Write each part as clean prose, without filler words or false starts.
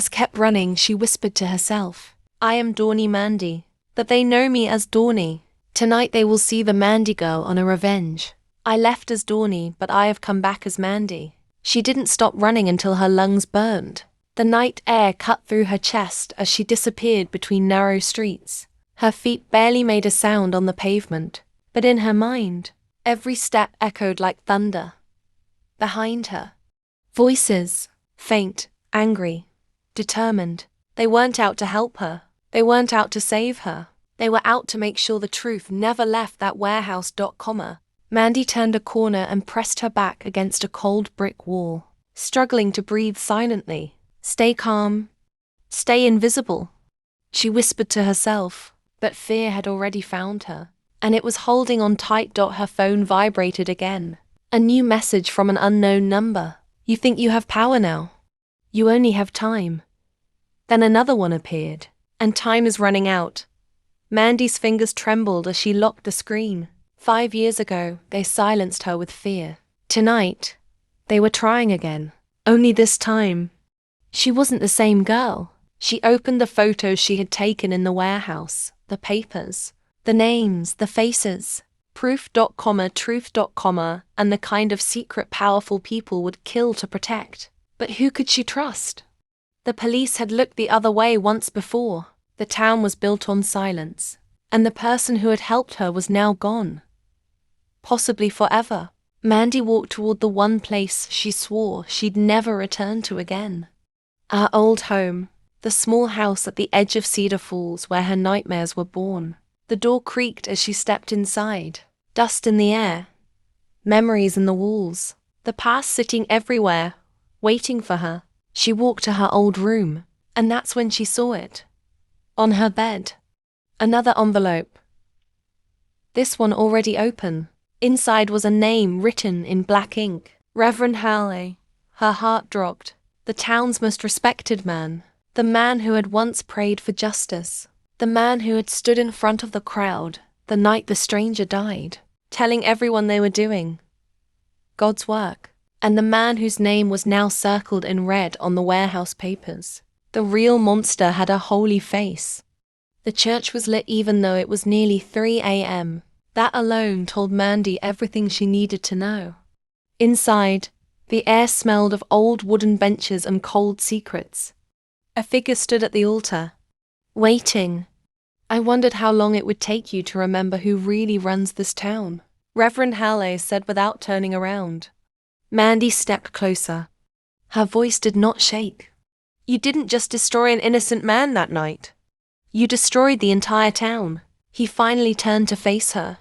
As kept running, she whispered to herself, I am Dawny Mandy, that they know me as Dawny. Tonight they will see the Mandy girl on a revenge. I left as Dawny, but I have come back as Mandy. She didn't stop running until her lungs burned. The night air cut through her chest as she disappeared between narrow streets. Her feet barely made a sound on the pavement, but in her mind, every step echoed like thunder. Behind her, voices, faint, angry, determined. They weren't out to help her. They weren't out to save her. They were out to make sure the truth never left that warehouse. Mandy turned a corner and pressed her back against a cold brick wall, struggling to breathe silently. Stay calm. Stay invisible. She whispered to herself, but fear had already found her, and it was holding on tight. Her phone vibrated again. A new message from an unknown number. You think you have power now? You only have time. Then another one appeared, and time is running out. Mandy's fingers trembled as she locked the screen. 5 years ago, they silenced her with fear. Tonight, they were trying again. Only this time, she wasn't the same girl. She opened the photos she had taken in the warehouse, the papers, the names, the faces. Proof, truth, and the kind of secret powerful people would kill to protect. But who could she trust? The police had looked the other way once before. The town was built on silence, and the person who had helped her was now gone. Possibly forever. Mandy walked toward the one place she swore she'd never return to again. Our old home, the small house at the edge of Cedar Falls where her nightmares were born. The door creaked as she stepped inside. Dust in the air. Memories in the walls. The past sitting everywhere, waiting for her. She walked to her old room, and that's when she saw it. On her bed. Another envelope. This one already open. Inside was a name written in black ink. Reverend Halley. Her heart dropped. The town's most respected man. The man who had once prayed for justice. The man who had stood in front of the crowd the night the stranger died, telling everyone they were doing God's work. And the man whose name was now circled in red on the warehouse papers. The real monster had a holy face. The church was lit even though it was nearly 3 a.m. That alone told Mandy everything she needed to know. Inside, the air smelled of old wooden benches and cold secrets. A figure stood at the altar, waiting. I wondered how long it would take you to remember who really runs this town, Reverend Halley said without turning around. Mandy stepped closer. Her voice did not shake. You didn't just destroy an innocent man that night. You destroyed the entire town. He finally turned to face her.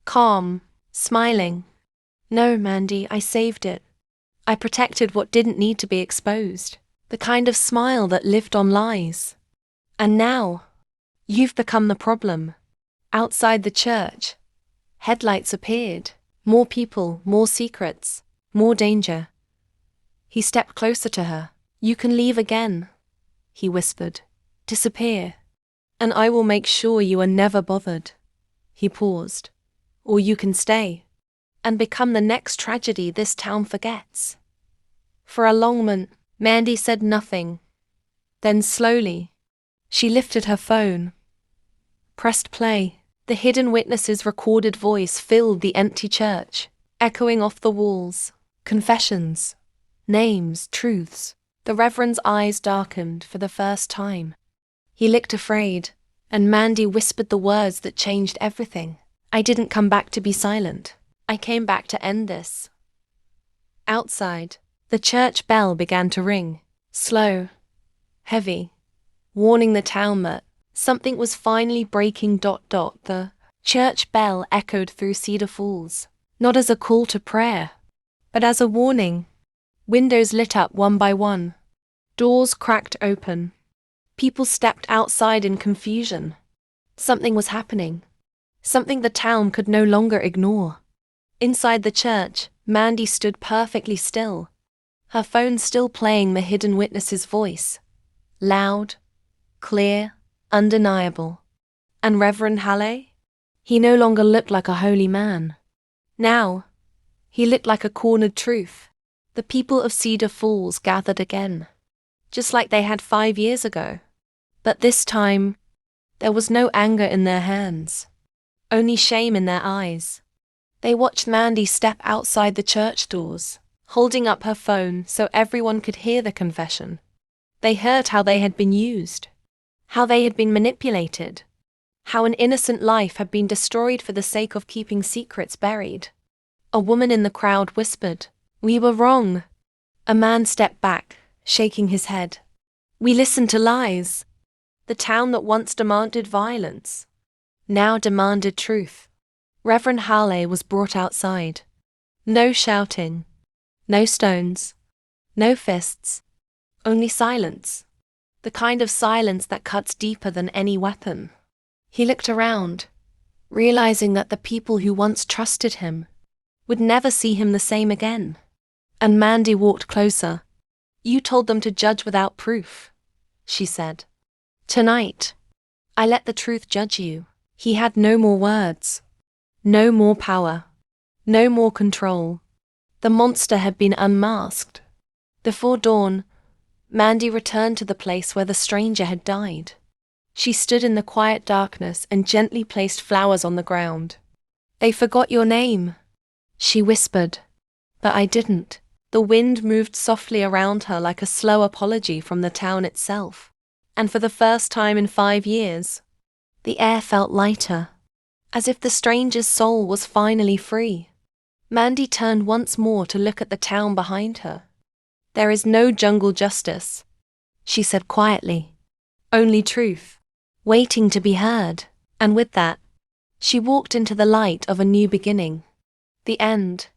Calm, smiling. No, Mandy, I saved it. I protected what didn't need to be exposed. The kind of smile that lived on lies. And now, you've become the problem. Outside the church, headlights appeared. More people, more secrets, more danger. He stepped closer to her. You can leave again, he whispered. Disappear. And I will make sure you are never bothered. He paused. Or you can stay, and become the next tragedy this town forgets. For a long moment, Mandy said nothing. Then slowly, she lifted her phone, pressed play. The hidden witness's recorded voice filled the empty church, echoing off the walls. Confessions, names, truths. The Reverend's eyes darkened for the first time. He looked afraid, and Mandy whispered the words that changed everything. I didn't come back to be silent. I came back to end this. Outside, the church bell began to ring, slow, heavy, warning the town that something was finally breaking. The church bell echoed through Cedar Falls, not as a call to prayer, but as a warning. Windows lit up one by one. Doors cracked open. People stepped outside in confusion. Something was happening. Something the town could no longer ignore. Inside the church, Mandy stood perfectly still, her phone still playing the hidden witness's voice. Loud, clear, undeniable. And Reverend Halley? He no longer looked like a holy man. Now, he looked like a cornered truth. The people of Cedar Falls gathered again. just like they had 5 years ago. But this time, there was no anger in their hands, only shame in their eyes. They watched Mandy step outside the church doors, holding up her phone so everyone could hear the confession. They heard how they had been used, how they had been manipulated, how an innocent life had been destroyed for the sake of keeping secrets buried. A woman in the crowd whispered, "We were wrong." A man stepped back, shaking his head. "We listened to lies." The town that once demanded violence now demanded truth. Reverend Halley was brought outside. No shouting, no stones, no fists, only silence. The kind of silence that cuts deeper than any weapon. He looked around, realizing that the people who once trusted him would never see him the same again. And Mandy walked closer. "You told them to judge without proof," she said. "Tonight, I let the truth judge you." He had no more words, no more power, no more control. The monster had been unmasked. Before dawn, Mandy returned to the place where the stranger had died. She stood in the quiet darkness and gently placed flowers on the ground. "They forgot your name," she whispered. "But I didn't." The wind moved softly around her like a slow apology from the town itself. And for the first time in 5 years, the air felt lighter, as if the stranger's soul was finally free. Mandy turned once more to look at the town behind her. "There is no jungle justice," she said quietly. "Only truth, waiting to be heard." And with that, she walked into the light of a new beginning. The end.